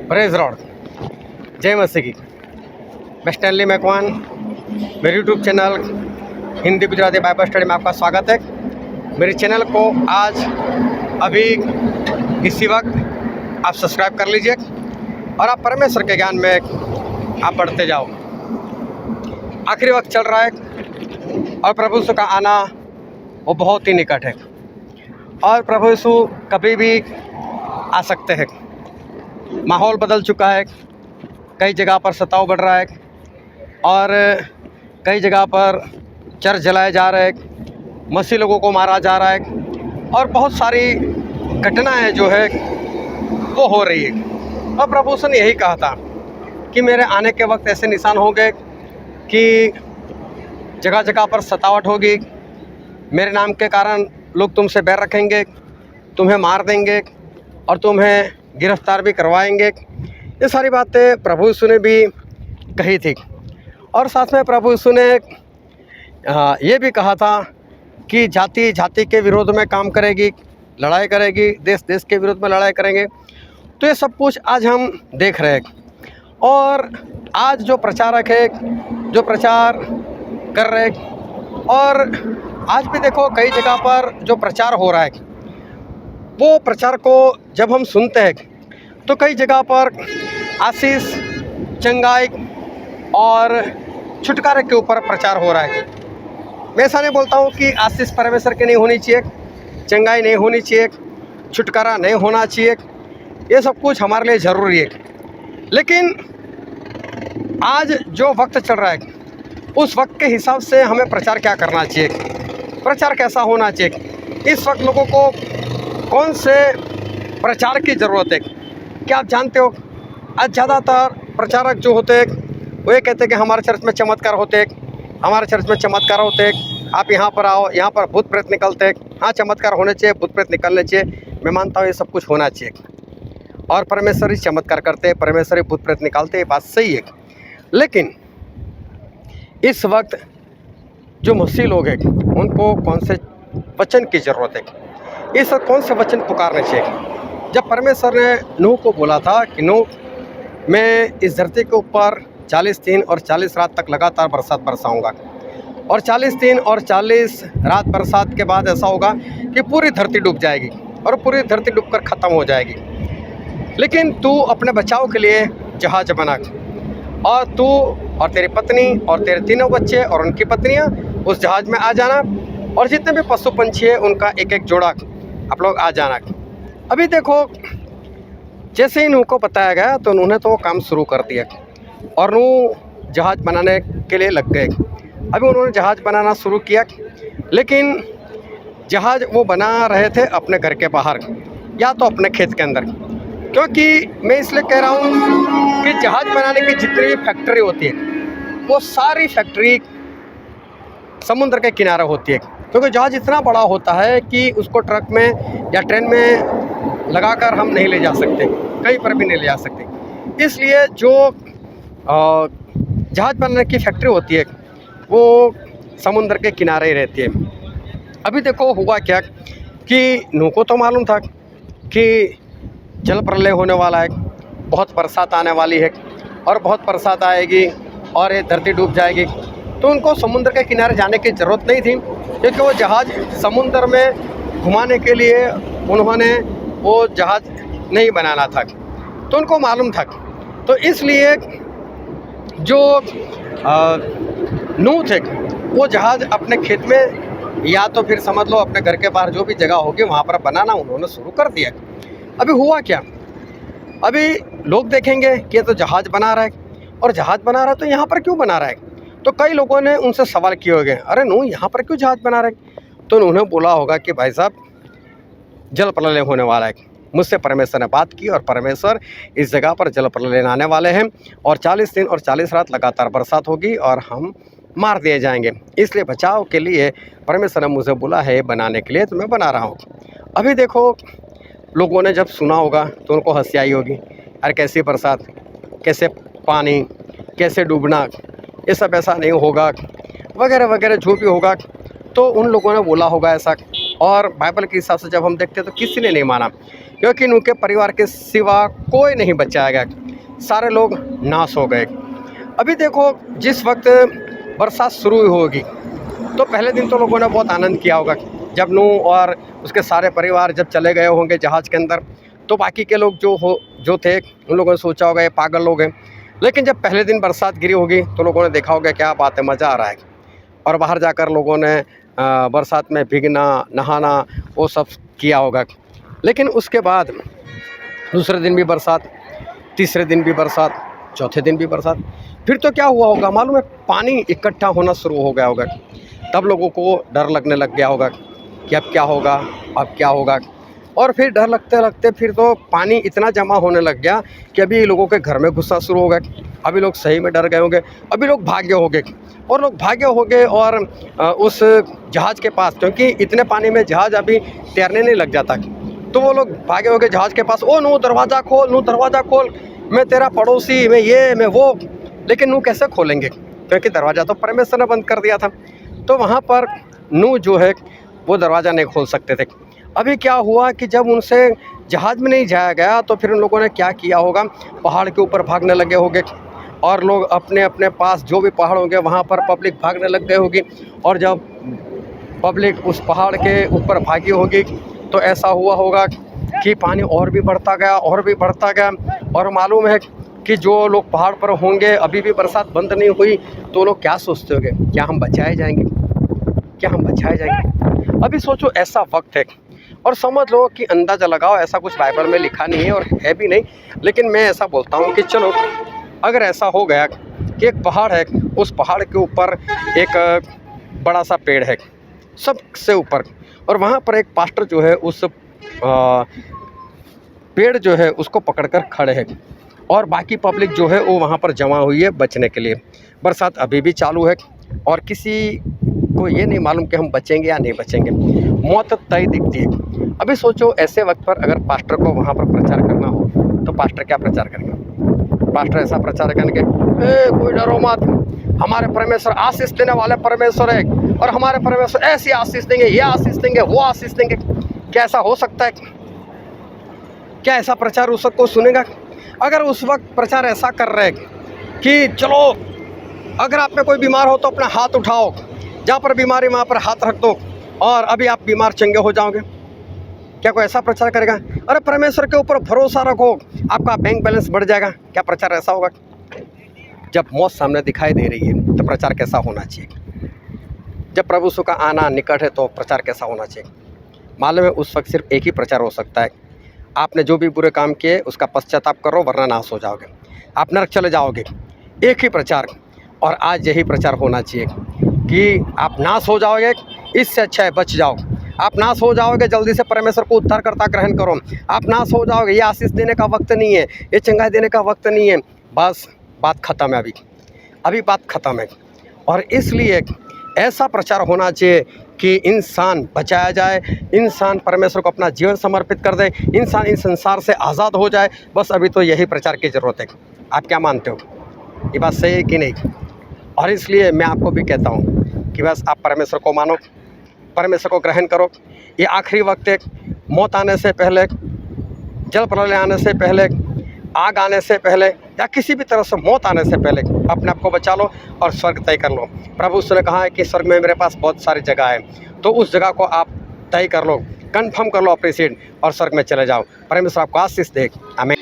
Praise Lord, जय मसीह की। मैं स्टैनली मैकवान, मेरे YouTube channel Hindi Gujarati Bible study में आपका स्वागत है। मेरे चैनल को आज अभी इसी वक्त आप सब्सक्राइब कर लीजिए और आप परमेश्वर के ज्ञान में आप बढ़ते जाओ। आखिरी वक्त चल रहा है और प्रभु यीशु का आना वो बहुत ही निकट है और प्रभु यीशु कभी भी आ सकते हैं। माहौल बदल चुका है, कई जगह पर सताव बढ़ रहा है और कई जगह पर चर्च जलाए जा रहे हैं, मसीह लोगों को मारा जा रहा है और बहुत सारी घटनाएं जो है वो हो रही है। और प्रभु यीशु ने यही कहा था कि मेरे आने के वक्त ऐसे निशान होंगे कि जगह जगह पर सतावट होगी, मेरे नाम के कारण लोग तुमसे बैर रखेंगे, तुम्हें मार देंगे और तुम्हें गिरफ्तार भी करवाएंगे। ये सारी बातें प्रभु यीशु ने भी कही थी और साथ में प्रभु यीशु ने ये भी कहा था कि जाति जाति के विरोध में काम करेगी, लड़ाई करेगी, देश देश के विरोध में लड़ाई करेंगे। तो ये सब कुछ आज हम देख रहे हैं और आज जो प्रचारक है जो प्रचार कर रहे हैं और आज भी देखो कई जगह पर जो प्रचार हो रहा है वो प्रचार को जब हम सुनते हैं तो कई जगह पर आशीष, चंगाई और छुटकारे के ऊपर प्रचार हो रहा है। मैं ऐसा नहीं बोलता हूँ कि आशीष परमेश्वर की नहीं होनी चाहिए, चंगाई नहीं होनी चाहिए, छुटकारा नहीं होना चाहिए, ये सब कुछ हमारे लिए ज़रूरी है। लेकिन आज जो वक्त चल रहा है उस वक्त के हिसाब से हमें प्रचार क्या करना चाहिए, प्रचार कैसा होना चाहिए, इस वक्त लोगों को कौन से प्रचार की ज़रूरत है। क्या आप जानते हो आज ज़्यादातर प्रचारक जो होते हैं वो ये कहते हैं कि हमारे चर्च में चमत्कार होते हैं, हमारे चर्च में चमत्कार होते हैं, आप यहाँ पर आओ, यहाँ पर भूत प्रेत निकलते हैं। हाँ, चमत्कार होने चाहिए, भूत प्रेत निकलने चाहिए, मैं मानता हूँ ये सब कुछ होना चाहिए और परमेश्वर ही चमत्कार करते हैं, परमेश्वर ही भूत प्रेत निकालते हैं, बात सही है। लेकिन इस वक्त जो मसीह लोग हैं उनको कौन से वचन की ज़रूरत है, इस वक्त कौन से वचन पुकारने चाहिए। जब परमेश्वर ने नूह को बोला था कि नूह, मैं इस धरती के ऊपर 40 दिन और 40 रात तक लगातार बरसात बरसाऊंगा और 40 दिन और 40 रात बरसात के बाद ऐसा होगा कि पूरी धरती डूब जाएगी और पूरी धरती डूबकर ख़त्म हो जाएगी। लेकिन तू अपने बचाव के लिए जहाज बना और तू और तेरी पत्नी और तेरे तीनों बच्चे और उनकी पत्नियां उस जहाज में आ जाना और जितने भी पशु पंछी है उनका एक एक जोड़ा आप लोग आ जाना। अभी देखो जैसे ही नूह को बताया गया तो उन्होंने तो वो काम शुरू कर दिया और नूह जहाज़ बनाने के लिए लग गए। अभी उन्होंने जहाज़ बनाना शुरू किया, लेकिन जहाज़ वो बना रहे थे अपने घर के बाहर या तो अपने खेत के अंदर। क्योंकि मैं इसलिए कह रहा हूँ कि जहाज़ बनाने की जितनी भी फैक्ट्री होती है वो सारी फैक्ट्री समुद्र के किनारे होती है, क्योंकि जहाज़ इतना बड़ा होता है कि उसको ट्रक में या ट्रेन में लगाकर हम नहीं ले जा सकते, कहीं पर भी नहीं ले जा सकते। इसलिए जो जहाज़ बनाने की फैक्ट्री होती है वो समुद्र के किनारे ही रहती है। अभी देखो हुआ क्या कि नूह को तो मालूम था कि जल प्रलय होने वाला है, बहुत बरसात आने वाली है और बहुत बरसात आएगी और ये धरती डूब जाएगी। तो उनको समुद्र के किनारे जाने की ज़रूरत नहीं थी, क्योंकि वो जहाज़ समुद्र में घुमाने के लिए उन्होंने वो जहाज़ नहीं बनाना था, तो उनको मालूम था। तो इसलिए जो नूह थे वो जहाज़ अपने खेत में या तो फिर समझ लो अपने घर के बाहर जो भी जगह होगी वहाँ पर बनाना उन्होंने शुरू कर दिया। अभी हुआ क्या, अभी लोग देखेंगे कि ये तो जहाज़ बना रहा है और जहाज़ बना रहा है तो यहाँ पर क्यों बना रहा है। तो कई लोगों ने उनसे सवाल किए होंगे, अरे नूह यहाँ पर क्यों जहाज़ बना रहे। तो उन्होंने बोला होगा कि भाई साहब जल प्रलय होने वाला है, मुझसे परमेश्वर ने बात की और परमेश्वर इस जगह पर जल प्रलय आने वाले हैं और 40 दिन और 40 रात लगातार बरसात होगी और हम मार दिए जाएंगे। इसलिए बचाव के लिए परमेश्वर ने मुझे बोला है बनाने के लिए, तो मैं बना रहा हूँ। अभी देखो लोगों ने जब सुना होगा तो उनको हंसी आई होगी, अरे कैसी बरसात, कैसे पानी, कैसे डूबना, ये सब ऐसा नहीं होगा वगैरह वगैरह जो भी होगा। तो उन लोगों ने बोला होगा ऐसा, और बाइबल के हिसाब से जब हम देखते हैं तो किसी ने नहीं माना, क्योंकि उनके परिवार के सिवा कोई नहीं बचाया गया, सारे लोग नाश हो गए। अभी देखो, जिस वक्त बरसात शुरू होगी तो पहले दिन तो लोगों ने बहुत आनंद किया होगा, जब नूह और उसके सारे परिवार जब चले गए होंगे जहाज़ के अंदर, तो बाकी के लोग जो थे उन लोगों ने सोचा होगा ये पागल लोग हैं। लेकिन जब पहले दिन बरसात गिरी होगी तो लोगों ने देखा होगा क्या बात है, मज़ा आ रहा है, और बाहर जाकर लोगों ने बरसात में भीगना, नहाना, वो सब किया होगा। लेकिन उसके बाद दूसरे दिन भी बरसात, तीसरे दिन भी बरसात, चौथे दिन भी बरसात, फिर तो क्या हुआ होगा मालूम है, पानी इकट्ठा होना शुरू हो गया होगा। तब लोगों को डर लगने लग गया होगा कि अब क्या होगा, अब क्या होगा। और फिर डर लगते लगते फिर तो पानी इतना जमा होने लग गया कि अभी लोगों के घर में घुसना शुरू हो गया। अभी लोग सही में डर गए होंगे, अभी लोग भागे होंगे, और लोग भागे होंगे और उस जहाज़ के पास, क्योंकि इतने पानी में जहाज़ अभी तैरने नहीं लग जाता, तो वो लोग भागे होंगे जहाज़ के पास, ओ नूह दरवाज़ा खोल, नूह दरवाज़ा खोल, मैं तेरा पड़ोसी, मैं ये मैं वो। लेकिन नूह कैसे खोलेंगे, क्योंकि दरवाज़ा तो परमेश्वर ने बंद कर दिया था। तो वहाँ पर नूह जो है वो दरवाज़ा नहीं खोल सकते थे। अभी क्या हुआ कि जब उनसे जहाज़ में नहीं जाया गया तो फिर उन लोगों ने क्या किया होगा, पहाड़ के ऊपर भागने लगे होंगे, और लोग अपने अपने पास जो भी पहाड़ होंगे वहाँ पर पब्लिक भागने लग गए होगी। और जब पब्लिक उस पहाड़ के ऊपर भागी होगी तो ऐसा हुआ होगा कि पानी और भी बढ़ता गया, और भी बढ़ता गया। और मालूम है कि जो लोग पहाड़ पर होंगे, अभी भी बरसात बंद नहीं हुई, तो लोग क्या सोचते होंगे, क्या हम बचाए जाएंगे, क्या हम बचाए जाएंगे। अभी सोचो, ऐसा वक्त है, और समझ लो कि अंदाज़ा लगाओ, ऐसा कुछ बाइबल में लिखा नहीं है और है भी नहीं, लेकिन मैं ऐसा बोलता हूँ कि चलो अगर ऐसा हो गया कि एक पहाड़ है, उस पहाड़ के ऊपर एक बड़ा सा पेड़ है सबसे ऊपर, और वहाँ पर एक पास्टर जो है उस पेड़ जो है उसको पकड़कर खड़े हैं, और बाकी पब्लिक जो है वो वहाँ पर जमा हुई है बचने के लिए। बरसात अभी भी चालू है और किसी को ये नहीं मालूम कि हम बचेंगे या नहीं बचेंगे, मौत तय दिखती है। अभी सोचो, ऐसे वक्त पर अगर पास्टर को वहाँ पर प्रचार करना हो तो पास्टर क्या प्रचार करेंगे? पास्टर ऐसा प्रचार करेंगे, कोई डरो मत, हमारे परमेश्वर आशीष देने वाले परमेश्वर है, और हमारे परमेश्वर ऐसी आशीष देंगे, ये आशीष देंगे, वो आशीष देंगे। क्या ऐसा हो सकता है? क्या ऐसा प्रचार उस सबको सुनेगा? अगर उस वक्त प्रचार ऐसा कर रहे हैं कि चलो अगर आप में कोई बीमार हो तो अपना हाथ उठाओ, जहाँ पर बीमारी वहाँ पर हाथ रख दो, और अभी आप बीमार चंगे हो जाओगे, क्या कोई ऐसा प्रचार करेगा? अरे परमेश्वर के ऊपर भरोसा रखो, आपका बैंक बैलेंस बढ़ जाएगा, क्या प्रचार ऐसा होगा? जब मौत सामने दिखाई दे रही है तो प्रचार कैसा होना चाहिए? जब प्रभु यीशु का आना निकट है तो प्रचार कैसा होना चाहिए? मालूम है, उस वक्त सिर्फ एक ही प्रचार हो सकता है, आपने जो भी बुरे काम किए उसका पश्चाताप करो, वरना नाश हो जाओगे, आप नरक चले जाओगे। एक ही प्रचार, और आज यही प्रचार होना चाहिए कि आप नाश हो जाओगे, इससे अच्छा है बच जाओ। आप नाश हो जाओगे, जल्दी से परमेश्वर को उद्धारकर्ता ग्रहण करो। आप नाश हो जाओगे, ये आशीष देने का वक्त नहीं है, ये चंगाई देने का वक्त नहीं है, बस बात ख़त्म है, अभी बात ख़त्म है। और इसलिए ऐसा प्रचार होना चाहिए कि इंसान बचाया जाए, इंसान परमेश्वर को अपना जीवन समर्पित कर दे, इंसान इस संसार से आज़ाद हो जाए। बस अभी तो यही प्रचार की ज़रूरत है। आप क्या मानते हो, ये बात सही है कि नहीं? और इसलिए मैं आपको भी कहता हूँ कि बस आप परमेश्वर को मानो, परमेश्वर को ग्रहण करो। ये आखिरी वक्त है, मौत आने से पहले, जल प्रलय आने से पहले, आग आने से पहले, या किसी भी तरह से मौत आने से पहले अपने आप को बचा लो और स्वर्ग तय कर लो। प्रभु उसने कहा है कि स्वर्ग में मेरे पास बहुत सारी जगह है, तो उस जगह को आप तय कर लो, कंफर्म कर लो अपनी सीट, और स्वर्ग में चले जाओ। परमेश्वर आपको आशीष दे। आमीन।